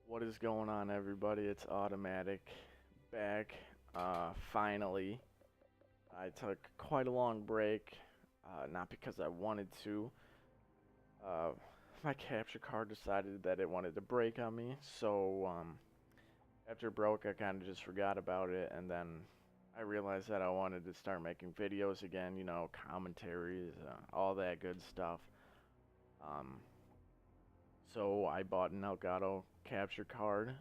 What is going on, everybody? It's Automatic back. Finally, I took quite a long break, not because I wanted to. Uh, my capture card decided that it wanted to break on me, so after it broke, I kind of just forgot about it, and then I realized that I wanted to start making videos again, commentaries, all that good stuff. Um, so I bought an Elgato capture card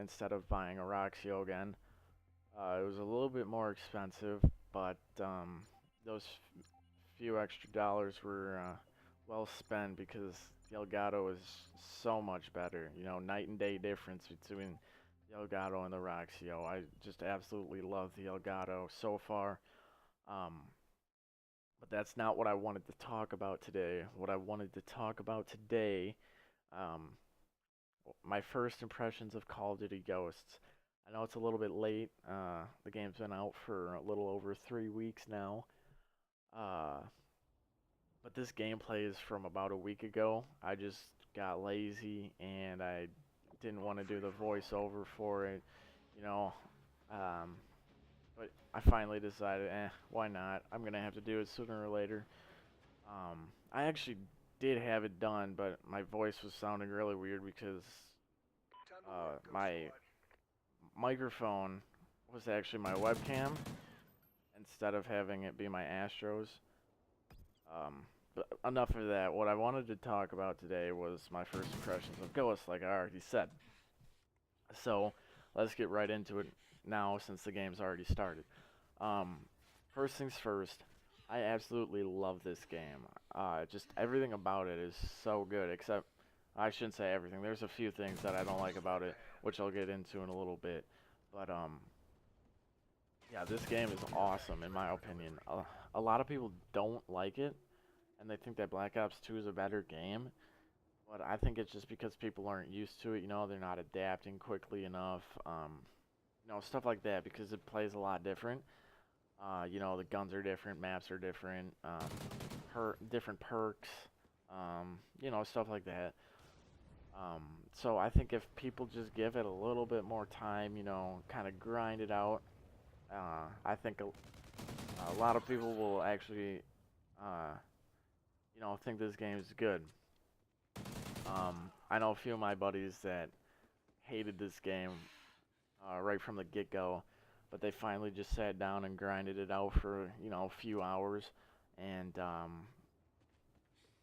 instead of buying a Roxio again. It was a little bit more expensive, but those few extra dollars were well spent because the Elgato is so much better. Night and day difference between the Elgato and the Roxio. I just absolutely love the Elgato so far. Um, but that's not what I wanted to talk about today. What I wanted to talk about today, um, my first impressions of Call of Duty Ghosts. I know it's a little bit late. The game's been out for a little over 3 weeks now. Uh, but this gameplay is from about a week ago. I just got lazy and I didn't want to do the voiceover for it, you know. Um, but I finally decided, why not? I'm gonna have to do it sooner or later. I actually did have it done, but my voice was sounding really weird because my microphone was actually my webcam instead of having it be my Astros. But enough of that. What I wanted to talk about today was my first impressions of Ghost, like I already said. So let's get right into it now since the game's already started. Um, First things first, I absolutely love this game. Just everything about it is so good, except I shouldn't say everything. There's a few things that I don't like about it, which I'll get into in a little bit. But yeah, this game is awesome in my opinion. A lot of people don't like it, and they think that Black Ops 2 is a better game. But I think it's just because people aren't used to it. They're not adapting quickly enough. Stuff like that because it plays a lot different. The guns are different, maps are different, different perks, stuff like that. Um, so I think if people just give it a little bit more time, kind of grind it out, I think a lot of people will actually, uh, think this game is good. I know a few of my buddies that hated this game right from the get-go, but they finally just sat down and grinded it out for a few hours, and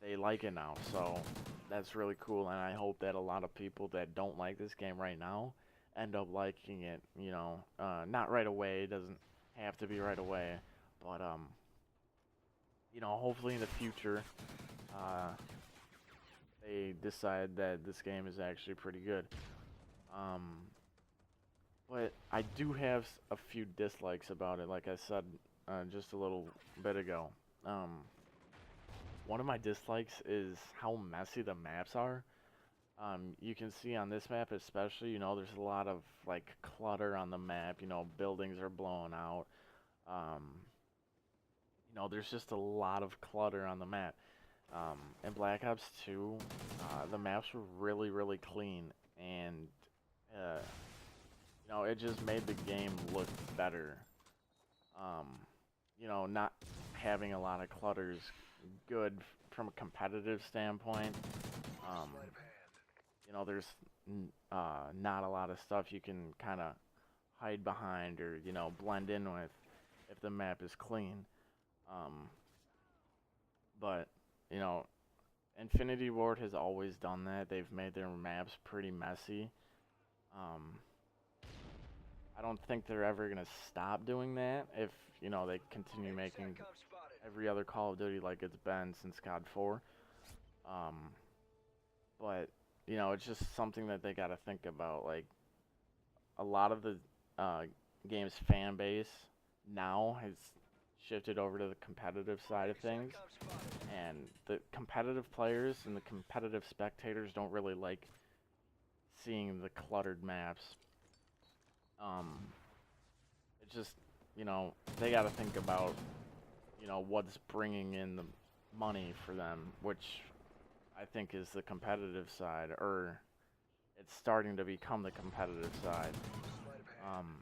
they like it now. So that's really cool, and I hope that a lot of people that don't like this game right now end up liking it. Not right away. It doesn't have to be right away, but hopefully in the future, uh, they decide that this game is actually pretty good. Um, but I do have a few dislikes about it, like I said just a little bit ago. Um, One of my dislikes is how messy the maps are. You can see on this map especially, there's a lot of like clutter on the map. Buildings are blown out. Um, there's just a lot of clutter on the map. In Black Ops 2, the maps were really, really clean, and uh, it just made the game look better. Um, not having a lot of clutter is good from a competitive standpoint. Um, there's not a lot of stuff you can kind of hide behind or, blend in with if the map is clean. Um, but, you know, Infinity Ward has always done that. They've made their maps pretty messy. Um, I don't think they're ever going to stop doing that if, they continue making every other Call of Duty like it's been since COD 4. Um, but, it's just something that they got to think about. Like, a lot of the uh, game's fan base now has shifted over to the competitive side of things, and the competitive players and the competitive spectators don't really like seeing the cluttered maps. Um, it's just, they got to think about, what's bringing in the money for them, which I think is the competitive side, or it's starting to become the competitive side. Um,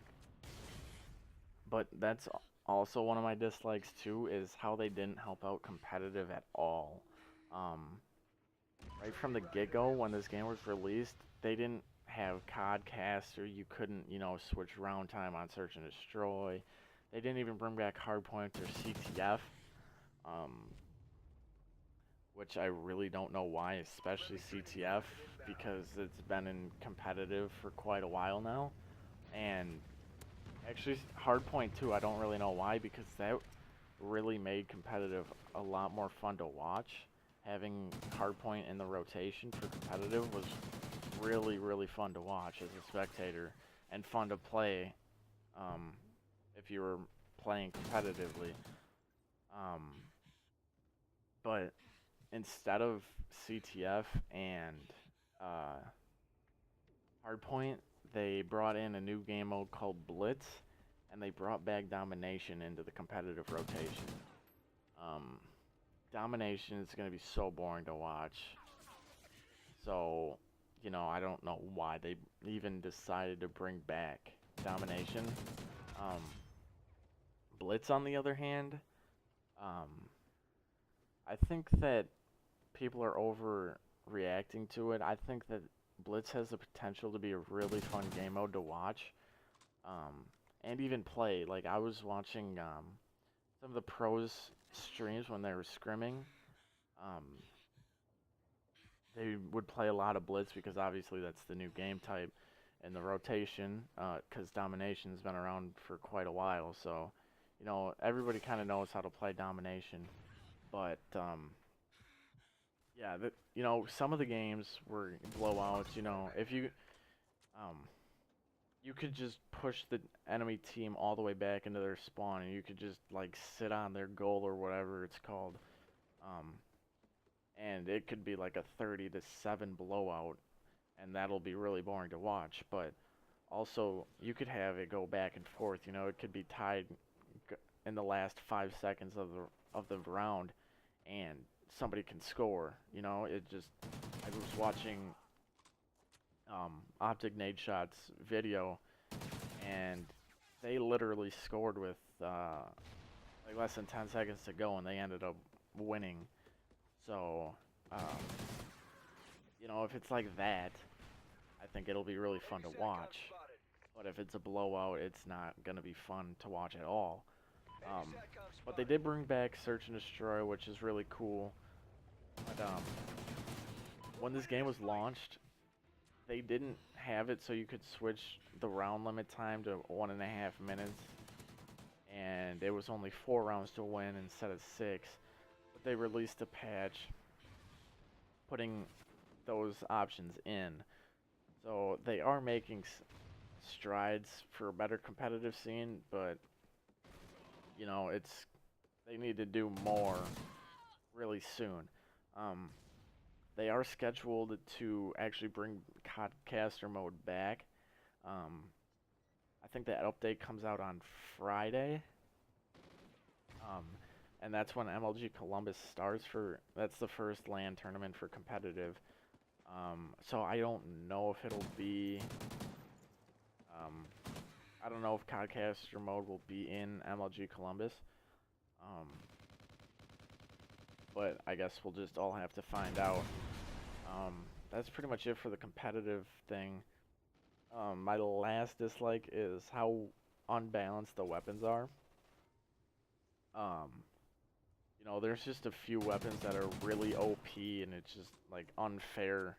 but that's also one of my dislikes too, is how they didn't help out competitive at all. Um, right from the get-go, when this game was released, they didn't have Codcaster. You couldn't, switch round time on Search and Destroy. They didn't even bring back Hardpoint or CTF, um, which I really don't know why, especially CTF, because it's been in competitive for quite a while now. And actually, Hardpoint too, I don't really know why, because that really made competitive a lot more fun to watch. Having Hardpoint in the rotation for competitive was really, really fun to watch as a spectator, and fun to play um, if you were playing competitively. Um, but instead of CTF and uh, Hardpoint, they brought in a new game mode called Blitz, and they brought back Domination into the competitive rotation. Um, Domination is going to be so boring to watch. So, I don't know why they even decided to bring back Domination. Um, Blitz, on the other hand, um, I think that people are overreacting to it. I think that Blitz has the potential to be a really fun game mode to watch, um, and even play. Like, I was watching some of the pros' streams when they were scrimming. Um, they would play a lot of Blitz because obviously that's the new game type in the rotation, because Domination's been around for quite a while. So, everybody kind of knows how to play Domination. But, yeah, some of the games were blowouts. If um, you could just push the enemy team all the way back into their spawn, and you could just, like, sit on their goal or whatever it's called. Um, and it could be like a 30-7 blowout, and that'll be really boring to watch. But also, you could have it go back and forth. It could be tied in the last 5 seconds of the round, and somebody can score. I was watching Optic Nade Shot's video, and they literally scored with like less than 10 seconds to go, and they ended up winning. So, um, if it's like that, I think it'll be really fun to watch. But if it's a blowout, it's not going to be fun to watch at all. But they did bring back Search and Destroy, which is really cool. But when this game was launched, they didn't have it so you could switch the round limit time to 1.5 minutes. And it was only 4 rounds to win instead of 6. But they released a patch putting those options in. So they are making strides for a better competitive scene, but they need to do more really soon. They are scheduled to actually bring Codcaster mode back. I think that update comes out on Friday. And that's when MLG Columbus starts that's the first LAN tournament for competitive. So I don't know if it'll be, I don't know if Codcaster mode will be in MLG Columbus. But I guess we'll just all have to find out. That's pretty much it for the competitive thing. My last dislike is how unbalanced the weapons are. There's just a few weapons that are really OP, and it's just, like, unfair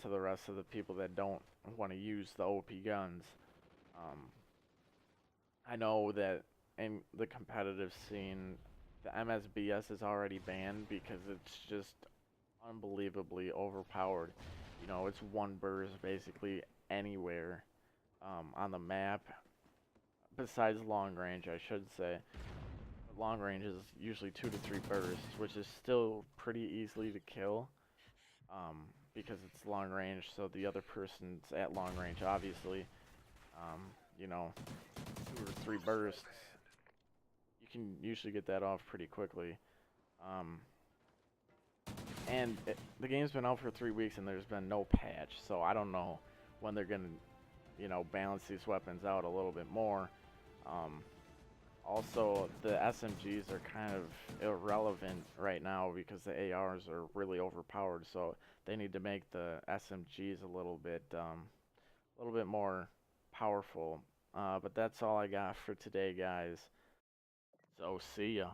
to the rest of the people that don't want to use the OP guns. I know that in the competitive scene, the MSBS is already banned because it's just unbelievably overpowered. It's one burst basically anywhere on the map, besides long range, I should say. But long range is usually 2 to 3 bursts, which is still pretty easily to kill because it's long range, so the other person's at long range, obviously. 2 or 3 bursts, you can usually get that off pretty quickly. the game's been out for 3 weeks and there's been no patch, so I don't know when they're gonna, balance these weapons out a little bit more. Um, Also, the SMGs are kind of irrelevant right now because the ARs are really overpowered, so they need to make the SMGs a little bit more powerful. But that's all I got for today, guys. So see ya.